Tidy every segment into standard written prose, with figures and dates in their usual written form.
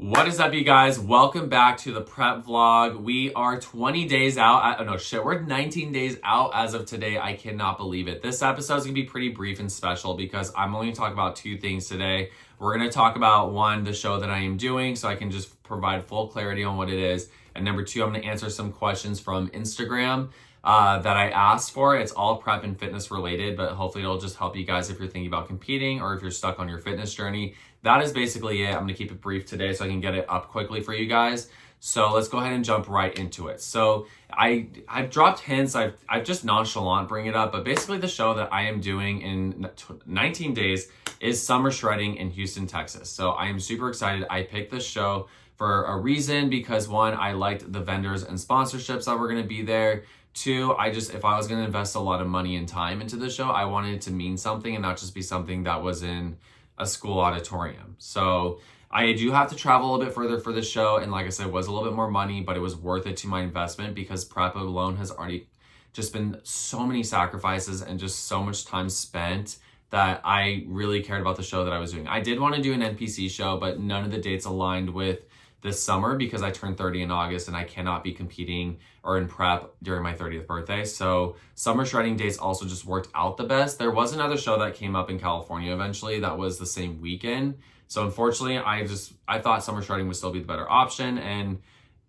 What is up, you guys? Welcome back to the prep vlog. We are 20 days out. We're 19 days out as of today. I cannot believe it. This episode is going to be pretty brief and special because I'm only going to talk about two things today. We're going to talk about, one, the show that I am doing so I can just provide full clarity on what it is. And number two, I'm going to answer some questions from Instagram that I asked for. It's all prep and fitness related, but hopefully it'll just help you guys if you're thinking about competing or if you're stuck on your fitness journey. That is basically it. I'm going to keep it brief today so I can get it up quickly for you guys. So let's go ahead and jump right into it. So I've dropped hints. I've just nonchalant bring it up, but basically the show that I am doing in 19 days is Summer Shredding in Houston, Texas. So I am super excited. I picked this show for a reason because, one, I liked the vendors and sponsorships that were going to be there. Two, if I was going to invest a lot of money and time into the show, I wanted it to mean something and not just be something that was in a school auditorium. So I do have to travel a little bit further for this show. And like I said, it was a little bit more money, but it was worth it to my investment because prep alone has already just been so many sacrifices and just so much time spent that I really cared about the show that I was doing. I did want to do an NPC show, but none of the dates aligned with this summer because I turned 30 in August and I cannot be competing or in prep during my 30th birthday. So Summer Shredding dates also just worked out the best. There was another show that came up in California eventually that was the same weekend. So unfortunately, I thought Summer Shredding would still be the better option. And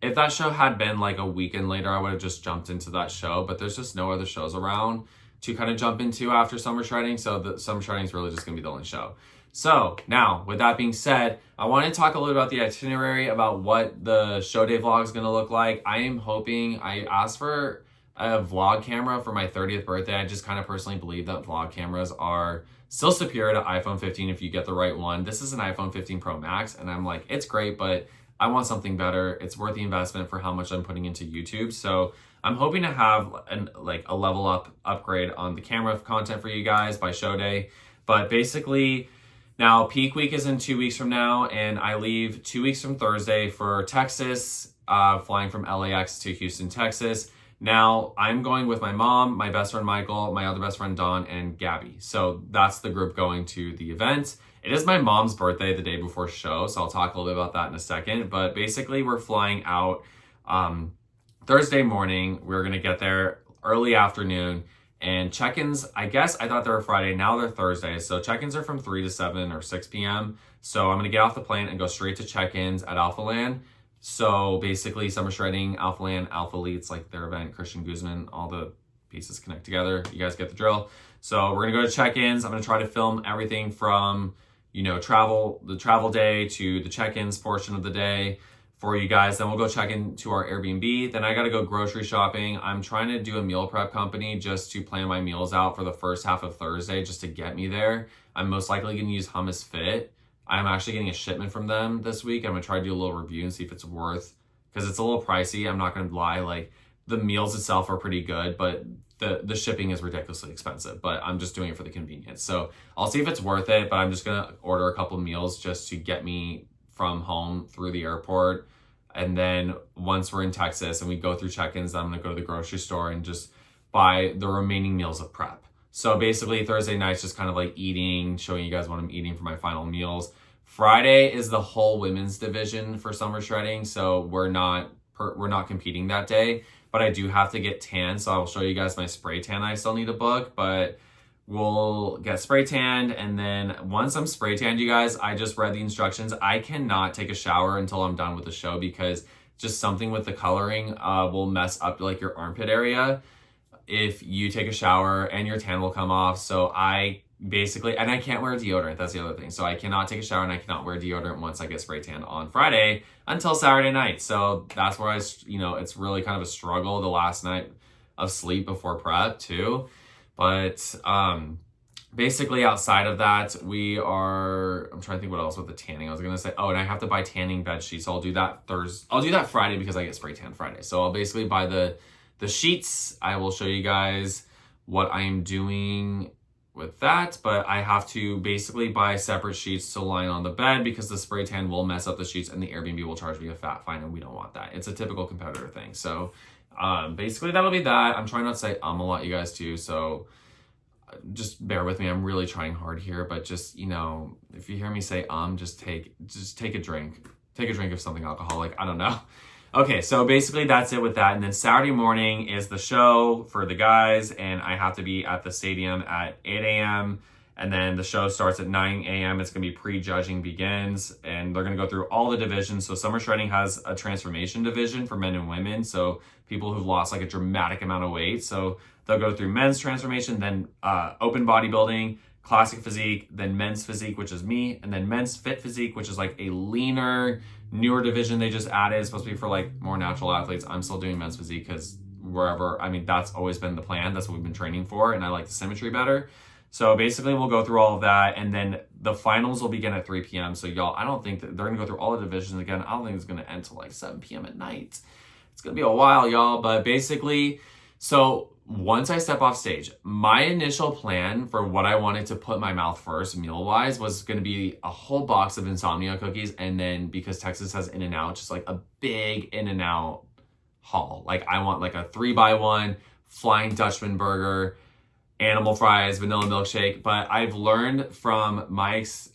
if that show had been like a weekend later, I would have just jumped into that show, but there's just no other shows around to kind of jump into after Summer Shredding. So the Summer Shredding is really just gonna be the only show. So now, with that being said, I want to talk a little about the itinerary, about what the show day vlog is going to look like. I asked for a vlog camera for my 30th birthday. I just kind of personally believe that vlog cameras are still superior to iPhone 15 if you get the right one. This is an iPhone 15 Pro Max, and I'm like, it's great, but I want something better. It's worth the investment for how much I'm putting into YouTube. So I'm hoping to have a level upgrade on the camera content for you guys by show day. But basically, now, peak week is in 2 weeks from now, and I leave 2 weeks from Thursday for Texas, flying from LAX to Houston, Texas. Now, I'm going with my mom, my best friend Michael, my other best friend Dawn, and Gabby. So that's the group going to the event. It is my mom's birthday the day before show, so I'll talk a little bit about that in a second. But basically, we're flying out Thursday morning. We're going to get there early afternoon. And check-ins, I thought they were Friday. Now they're Thursday. So check-ins are from 3 to 7 or 6 p.m. So I'm going to get off the plane and go straight to check-ins at Alpha Land. So basically, Summer Shredding, Alpha Land, Alpha Elites, like their event, Christian Guzman, all the pieces connect together. You guys get the drill. So we're going to go to check-ins. I'm going to try to film everything from, the travel day to the check-ins portion of the day for you guys. Then we'll go check into our Airbnb. Then I got to go grocery shopping. I'm trying to do a meal prep company just to plan my meals out for the first half of Thursday just to get me there. I'm most likely going to use Hummus Fit. I'm actually getting a shipment from them this week. I'm going to try to do a little review and see if it's worth, because it's a little pricey. I'm not going to lie. Like, the meals itself are pretty good, but the shipping is ridiculously expensive, but I'm just doing it for the convenience. So I'll see if it's worth it, but I'm just going to order a couple meals just to get me from home through the airport. And then once we're in Texas and we go through check-ins, I'm going to go to the grocery store and just buy the remaining meals of prep. So basically Thursday night's just kind of like eating, showing you guys what I'm eating for my final meals. Friday is the whole women's division for Summer Shredding. So we're not competing that day, but I do have to get tan. So I'll show you guys my spray tan I still need to book, but we'll get spray tanned, and then once I'm spray tanned, you guys, I just read the instructions. I cannot take a shower until I'm done with the show because just something with the coloring will mess up like your armpit area if you take a shower, and your tan will come off. So I can't wear deodorant. That's the other thing. So I cannot take a shower and I cannot wear deodorant once I get spray tanned on Friday until Saturday night. So that's where it's really kind of a struggle the last night of sleep before prep too. But basically outside of that, I'm trying to think what else with the tanning. I was going to say, and I have to buy tanning bed sheets. So I'll do that I'll do that Friday because I get spray tan Friday. So I'll basically buy the sheets. I will show you guys what I am doing with that, but I have to basically buy separate sheets to line on the bed because the spray tan will mess up the sheets and the Airbnb will charge me a fat fine, and we don't want that. It's a typical competitor thing. So basically that'll be that. I'm trying not to say a lot, you guys, too, so just bear with me. I'm really trying hard here, but just, if you hear me say just take a drink. take a drink of something alcoholic. I don't know. Okay, so basically that's it with that. And then Saturday morning is the show for the guys, and I have to be at the stadium at 8 a.m. And then the show starts at 9 a.m. It's going to be pre-judging begins, and they're going to go through all the divisions. So Summer Shredding has a transformation division for men and women. So people who've lost like a dramatic amount of weight. So they'll go through men's transformation, then open bodybuilding, classic physique, then men's physique, which is me, and then men's fit physique, which is like a leaner, newer division they just added. It's supposed to be for like more natural athletes. I'm still doing men's physique because that's always been the plan. That's what we've been training for, and I like the symmetry better. So basically we'll go through all of that, and then the finals will begin at 3 p.m. So y'all, I don't think that they're gonna go through all the divisions again. I don't think it's gonna end till like 7 p.m. at night. It's gonna be a while, y'all, but basically, so once I step off stage, my initial plan for what I wanted to put in my mouth first, meal-wise, was going to be a whole box of insomnia cookies. And then because Texas has In-N-Out, just like a big In-N-Out haul. Like I want like a 3x1 Flying Dutchman burger, animal fries, vanilla milkshake. But I've learned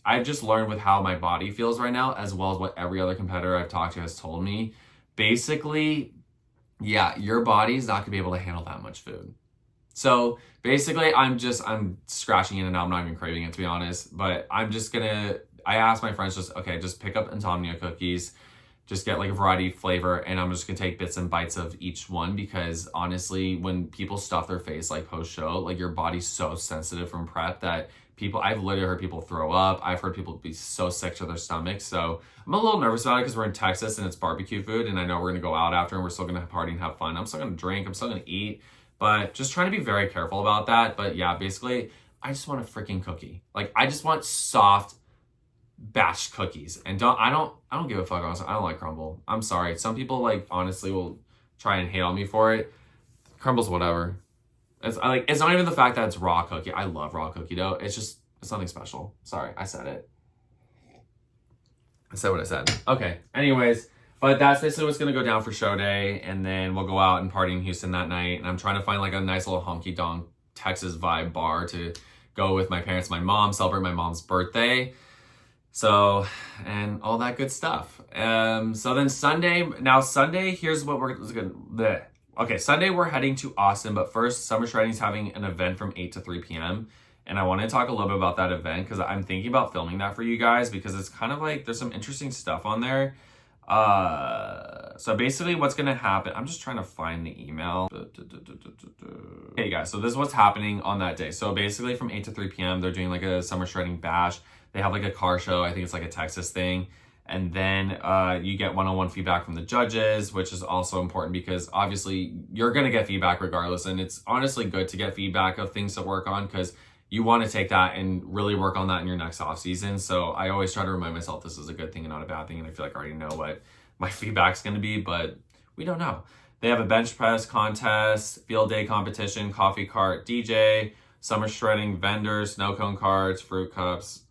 I've just learned with how my body feels right now, as well as what every other competitor I've talked to has told me. Basically, yeah, your body's not gonna be able to handle that much food. So basically, I'm scratching in and out. I'm not even craving it, to be honest. But I asked my friends, just pick up insomnia cookies, just get like a variety of flavor, and I'm just gonna take bits and bites of each one, because honestly, when people stuff their face like post-show, like your body's so sensitive from prep that I've literally heard people throw up. I've heard people be so sick to their stomachs. So I'm a little nervous about it because we're in Texas and it's barbecue food, and I know we're going to go out after and we're still going to party and have fun. I'm still going to drink. I'm still going to eat, but just trying to be very careful about that. But yeah, basically, I just want a freaking cookie. Like I just want soft batch cookies, and I don't give a fuck. Honestly, I don't like crumble. I'm sorry. Some people like honestly will try and hate on me for it. Crumble's whatever. It's not even the fact that it's raw cookie. I love raw cookie dough. It's nothing special. Sorry, I said it. I said what I said. Okay. Anyways, but that's basically what's gonna go down for show day, and then we'll go out and party in Houston that night. And I'm trying to find like a nice little honky donk Texas vibe bar to go with my parents, my mom, celebrate my mom's birthday. So, and all that good stuff. So then Sunday, here's what we're gonna. Okay, Sunday we're heading to Austin, but first Summer Shredding's having an event from 8 to 3 p.m. And I want to talk a little bit about that event because I'm thinking about filming that for you guys, because it's kind of like there's some interesting stuff on there. So basically what's going to happen, I'm just trying to find the email. Hey guys, so this is what's happening on that day. So basically from 8 to 3 p.m. they're doing like a Summer Shredding bash. They have like a car show. I think it's like a Texas thing. And then you get one-on-one feedback from the judges, which is also important because obviously you're going to get feedback regardless. And it's honestly good to get feedback of things to work on because you want to take that and really work on that in your next off season. So I always try to remind myself this is a good thing and not a bad thing. And I feel like I already know what my feedback's going to be, but we don't know. They have a bench press contest, field day competition, coffee cart, DJ, Summer Shredding vendors, snow cone carts, fruit cups,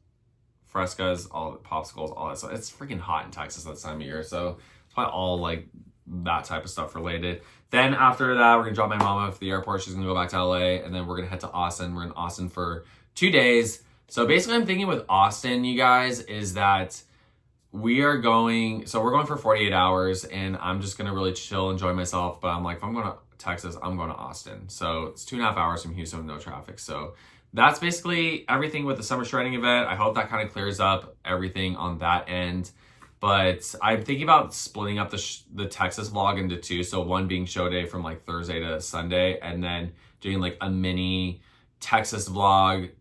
frescas, all the popsicles, all that stuff. It's freaking hot in Texas that time of year, so it's probably all like that type of stuff related. Then after that, we're gonna drop my mom off at the airport. She's gonna go back to LA, and then we're gonna head to Austin. We're in Austin for 2 days. So basically, I'm thinking with Austin, you guys, is that we're going for 48 hours, and I'm just gonna really chill, enjoy myself. But I'm like, if I'm going to Texas, I'm going to Austin. So it's 2.5 hours from Houston with no traffic. So that's basically everything with the Summer Shredding event. I hope that kind of clears up everything on that end. But I'm thinking about splitting up the Texas vlog into 2. So one being show day from like Thursday to Sunday, and then doing like a mini Texas vlog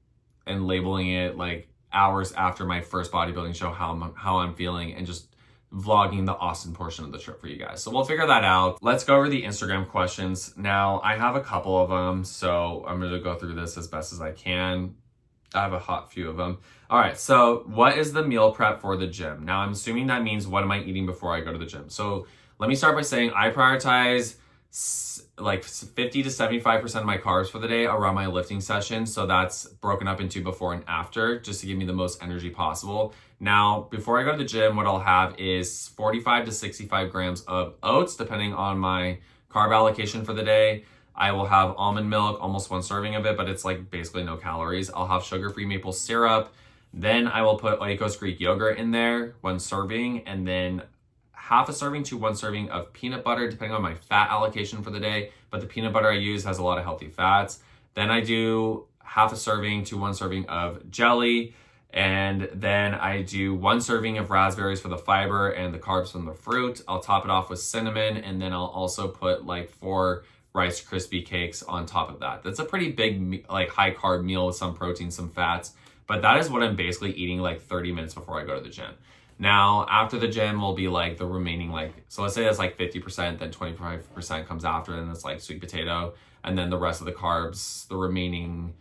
and labeling it like hours after my first bodybuilding show, how I'm feeling, and just vlogging the Austin portion of the trip for you guys. So we'll figure that out. Let's go over the Instagram questions. Now, I have a couple of them, so I'm going to go through this as best as I can. I have a hot few of them. All right, so what is the meal prep for the gym? Now, I'm assuming that means what am I eating before I go to the gym? So let me start by saying I prioritize like 50 to 75% of my carbs for the day around my lifting session. So that's broken up into before and after, just to give me the most energy possible. Now, before I go to the gym, what I'll have is 45 to 65 grams of oats, depending on my carb allocation for the day. I will have almond milk, almost 1 serving of it, but it's like basically no calories. I'll have sugar-free maple syrup, Then I will put Oikos Greek yogurt in there, 1 serving, and then half a serving to 1 serving of peanut butter, depending on my fat allocation for the day. But the peanut butter I use has a lot of healthy fats. Then I do half a serving to 1 serving of jelly. And then I do 1 serving of raspberries for the fiber and the carbs from the fruit. I'll top it off with cinnamon, and then I'll also put like 4 Rice Krispie cakes on top of that. That's a pretty big, like high carb meal with some protein, some fats. But that is what I'm basically eating like 30 minutes before I go to the gym. Now, after the gym will be like the remaining so let's say that's like 50%, then 25% comes after, and it's like sweet potato. And then the rest of the carbs, the remaining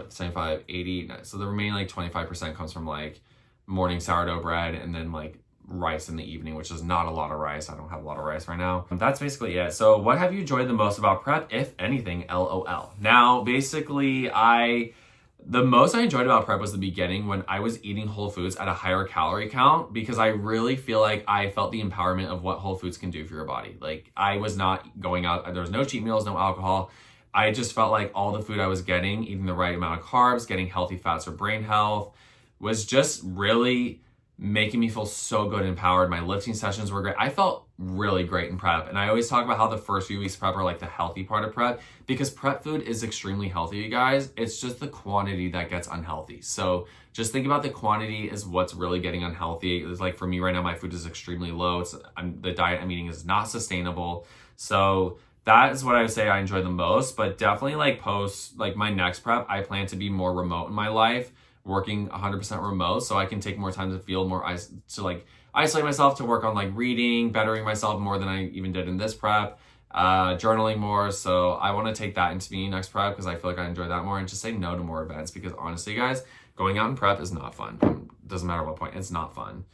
75, 80. So the remaining like 25% comes from like morning sourdough bread and then like rice in the evening, which is not a lot of rice. I don't have a lot of rice right now. That's basically it. So what have you enjoyed the most about prep, if anything? LOL. Now, basically, the most I enjoyed about prep was the beginning when I was eating whole foods at a higher calorie count, because I really feel like I felt the empowerment of what whole foods can do for your body. Like, I was not going out, there was no cheat meals, no alcohol. I just felt like all the food I was getting, eating the right amount of carbs, getting healthy fats for brain health, was just really making me feel so good and empowered. My lifting sessions were great. I felt really great in prep. And I always talk about how the first few weeks of prep are like the healthy part of prep, because prep food is extremely healthy, you guys. It's just the quantity that gets unhealthy. So just think about the quantity is what's really getting unhealthy. It's like, for me right now, my food is extremely low. The diet I'm eating is not sustainable. So that is what I would say I enjoy the most. But definitely like my next prep, I plan to be more remote in my life, working 100% remote, so I can take more time to feel more, to like isolate myself, to work on like reading, bettering myself more than I even did in this prep, journaling more. So I want to take that into me next prep, because I feel like I enjoy that more, and just say no to more events, because honestly, guys, going out in prep is not fun. Doesn't matter what point, it's not fun.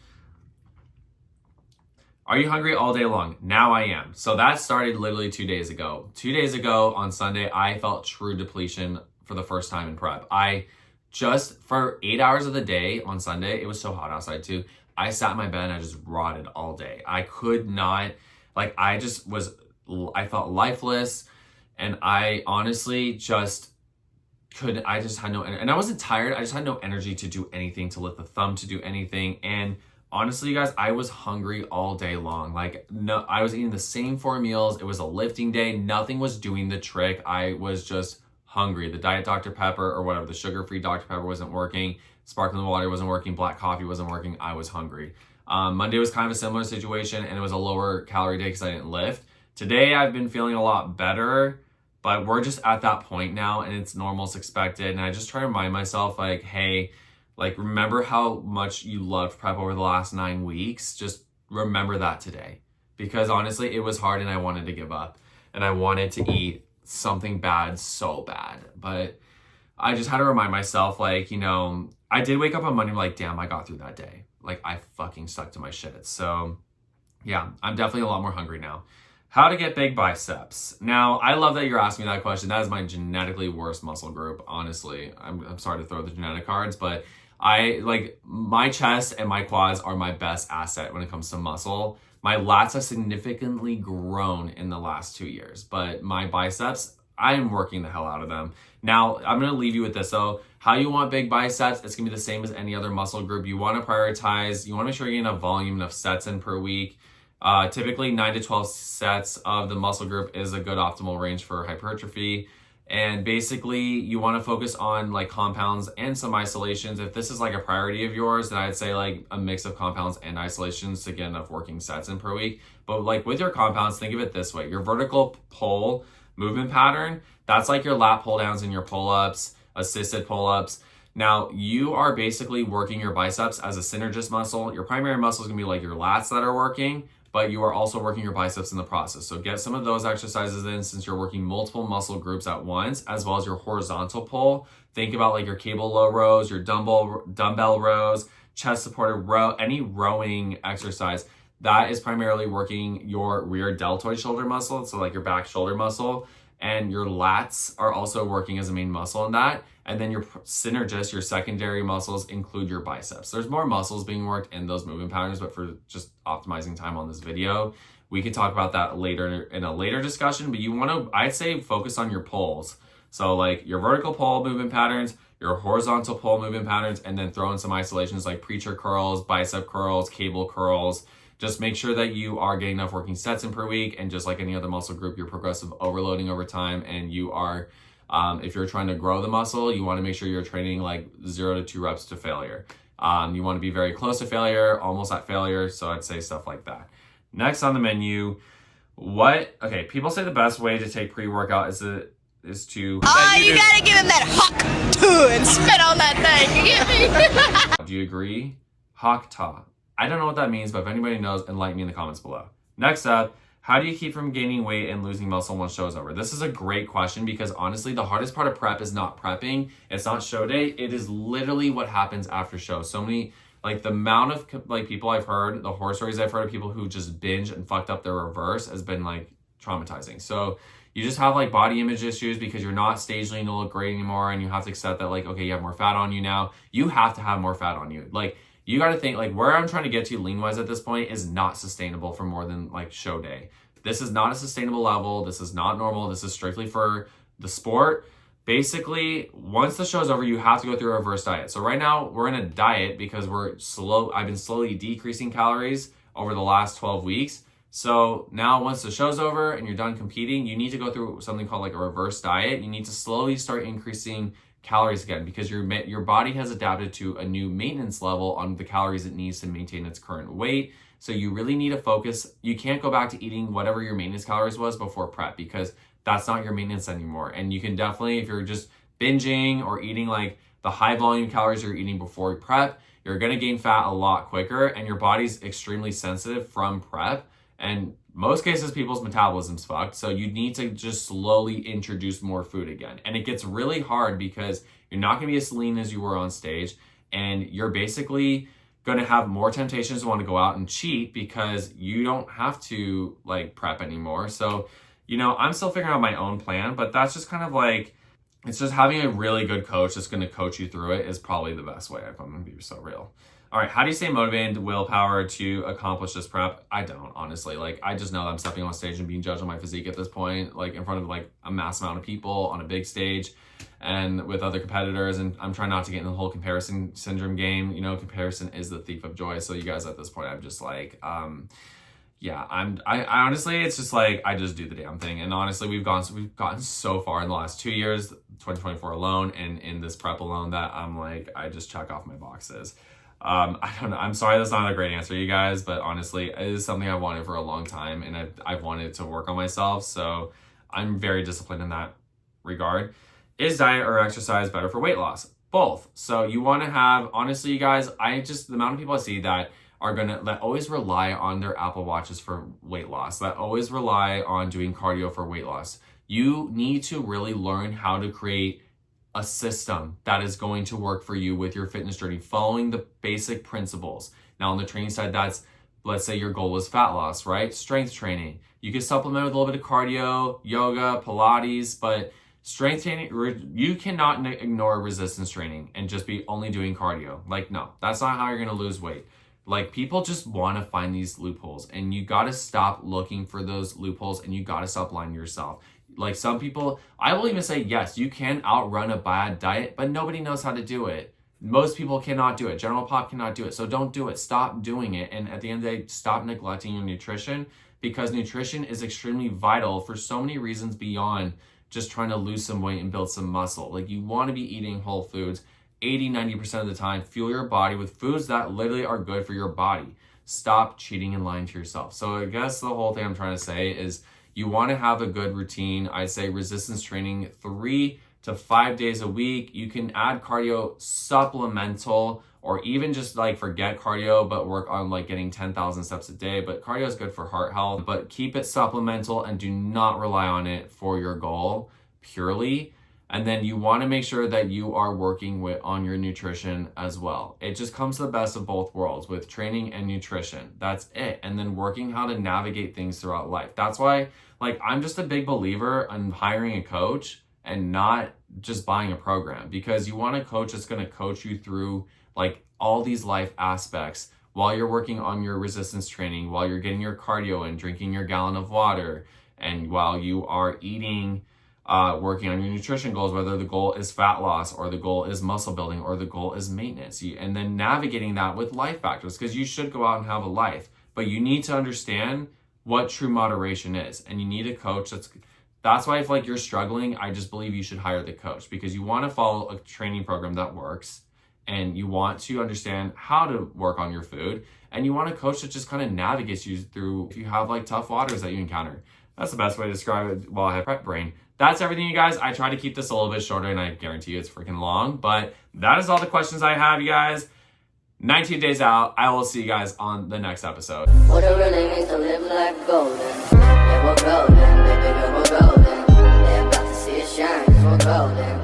Are you hungry all day long? Now I am. So that started literally 2 days ago. 2 days ago on Sunday, I felt true depletion for the first time in prep. Just for 8 hours of the day on Sunday, it was so hot outside too, I sat in my bed and I just rotted all day. I could not, I felt lifeless, and I honestly just couldn't, I just had no, and I wasn't tired, I just had no energy to do anything, to lift the thumb, to do anything. And honestly, you guys, I was hungry all day long. No, I was eating the same 4 meals. It was a lifting day. Nothing was doing the trick. I was just hungry. The Diet Dr. Pepper or whatever, the sugar-free Dr. Pepper wasn't working. Sparkling water wasn't working. Black coffee wasn't working. I was hungry. Monday was kind of a similar situation, and it was a lower calorie day because I didn't lift. Today, I've been feeling a lot better, but we're just at that point now, and it's normal, it's expected. And I just try to remind myself, like, hey, like, remember how much you loved prep over the last 9 weeks? Just remember that today. Because honestly, it was hard and I wanted to give up. And I wanted to eat something bad so bad. But I just had to remind myself, like, you know, I did wake up on Monday like, damn, I got through that day. Like, I fucking stuck to my shit. So yeah, I'm definitely a lot more hungry now. How to get big biceps. Now, I love that you're asking me that question. That is my genetically worst muscle group, honestly. I'm sorry to throw the genetic cards, but my chest and my quads are my best asset when it comes to muscle. My lats have significantly grown in the last 2 years, but my biceps, I am working the hell out of them. Now, I'm going to leave you with this though. How you want big biceps, it's going to be the same as any other muscle group. You want to prioritize, you want to make sure you're getting enough volume, enough sets in per week. Typically 9 to 12 sets of the muscle group is a good optimal range for hypertrophy. And basically you want to focus on like compounds and some isolations. If this is like a priority of yours, then I'd say like a mix of compounds and isolations to get enough working sets in per week. But like with your compounds, think of it this way. Your vertical pull movement pattern, that's like your lat pull downs and your pull-ups, assisted pull-ups. Now you are basically working your biceps as a synergist muscle. Your primary muscle is gonna be like your lats that are working, but you are also working your biceps in the process. So get some of those exercises in since you're working multiple muscle groups at once, as well as your horizontal pull. Think about like your cable low rows, your dumbbell rows, chest supported row, any rowing exercise. That is primarily working your rear deltoid shoulder muscle, so like your back shoulder muscle, and your lats are also working as a main muscle in that. And then your synergist, your secondary muscles include your biceps. There's more muscles being worked in those movement patterns, but for just optimizing time on this video, we could talk about that later in a later discussion, but you want to, I'd say, focus on your pulls. So like your vertical pull movement patterns, your horizontal pull movement patterns, and then throw in some isolations like preacher curls, bicep curls, cable curls. Just make sure that you are getting enough working sets in per week, and just like any other muscle group, you're progressive overloading over time, and you are, if you're trying to grow the muscle, you want to make sure you're training like 0 to 2 reps to failure. You want to be very close to failure, almost at failure, so I'd say stuff like that. Next on the menu, people say the best way to take pre-workout is to you gotta give him that hawk too and spit on that thing, you get me? Do you agree? Hawk ta. I don't know what that means, but if anybody knows, enlighten me in the comments below. Next up, how do you keep from gaining weight and losing muscle once show's over? This is a great question because honestly, the hardest part of prep is not prepping. It's not show day. It is literally what happens after show. So many, like the amount of like people I've heard, the horror stories I've heard of people who just binge and fucked up their reverse has been like traumatizing. So you just have like body image issues because you're not stage lean to look great anymore, and you have to accept that like, okay, you have more fat on you now. You have to have more fat on you. Like, you got to think like where I'm trying to get to lean wise at this point is not sustainable for more than like show day. This is not a sustainable level. This is not normal. This is strictly for the sport. Basically, once the show's over, you have to go through a reverse diet. So right now we're in a diet because I've been slowly decreasing calories over the last 12 weeks. So now once the show's over and you're done competing, you need to go through something called like a reverse diet. You need to slowly start increasing calories again because your body has adapted to a new maintenance level on the calories it needs to maintain its current weight. So you really need to focus. You can't go back to eating whatever your maintenance calories was before prep because that's not your maintenance anymore. And you can definitely, if you're just binging or eating like the high volume calories you're eating before prep, you're gonna gain fat a lot quicker, and your body's extremely sensitive from prep. And most cases, people's metabolism's fucked. So you need to just slowly introduce more food again. And it gets really hard because you're not gonna be as lean as you were on stage. And you're basically gonna have more temptations to want to go out and cheat because you don't have to like prep anymore. So, I'm still figuring out my own plan, but that's just kind of like, it's just having a really good coach that's gonna coach you through it is probably the best way, if I'm gonna be so real. All right, how do you stay motivated, willpower to accomplish this prep? I don't, honestly. Like, I just know that I'm stepping on stage and being judged on my physique at this point, like in front of like a mass amount of people on a big stage and with other competitors. And I'm trying not to get in the whole comparison syndrome game. Comparison is the thief of joy. So you guys at this point, I'm just like, I honestly, it's just like, I just do the damn thing. And honestly, we've gotten so far in the last 2 years, 2024 alone, and in this prep alone, that I'm like, I just check off my boxes. I don't know. I'm sorry that's not a great answer, you guys, but honestly, it is something I've wanted for a long time, and I've wanted to work on myself. So I'm very disciplined in that regard. Is diet or exercise better for weight loss? Both. So you want to have, honestly, you guys, the amount of people I see that always rely on their Apple Watches for weight loss, that always rely on doing cardio for weight loss. You need to really learn how to create a system that is going to work for you with your fitness journey, following the basic principles. Now on the training side, that's, let's say your goal is fat loss, right? Strength training. You can supplement with a little bit of cardio, yoga, Pilates, but strength training, you cannot ignore resistance training and just be only doing cardio. Like, no, that's not how you're gonna lose weight. Like, people just wanna find these loopholes, and you gotta stop looking for those loopholes, and you gotta stop lying to yourself. Like, some people, I will even say, yes, you can outrun a bad diet, but nobody knows how to do it. Most people cannot do it. General pop cannot do it. So don't do it. Stop doing it. And at the end of the day, stop neglecting your nutrition, because nutrition is extremely vital for so many reasons beyond just trying to lose some weight and build some muscle. Like, you want to be eating whole foods 80-90% of the time. Fuel your body with foods that literally are good for your body. Stop cheating and lying to yourself. So I guess the whole thing I'm trying to say is, you want to have a good routine. I'd say resistance training 3 to 5 days a week. You can add cardio supplemental, or even just like forget cardio, but work on like getting 10,000 steps a day. But cardio is good for heart health, but keep it supplemental and do not rely on it for your goal purely. And then you want to make sure that you are working on your nutrition as well. It just comes to the best of both worlds with training and nutrition. That's it. And then working how to navigate things throughout life. That's why, like, I'm just a big believer in hiring a coach and not just buying a program, because you want a coach that's going to coach you through like all these life aspects while you're working on your resistance training, while you're getting your cardio and drinking your gallon of water, and while you are eating working on your nutrition goals, whether the goal is fat loss or the goal is muscle building or the goal is maintenance. And then navigating that with life factors, because you should go out and have a life, but you need to understand what true moderation is. And you need a coach that's why if like you're struggling, I just believe you should hire the coach, because you want to follow a training program that works and you want to understand how to work on your food, and you want a coach that just kind of navigates you through if you have like tough waters that you encounter. That's the best way to describe it while I have prep brain. That's everything, you guys. I try to keep this a little bit shorter, and I guarantee you it's freaking long, but that is all the questions I have, you guys. 19 days out. I will see you guys on the next episode. What it really means to live like golden. Yeah, we're golden, baby girl, we're golden. They're about to see it shine, 'cause we're golden.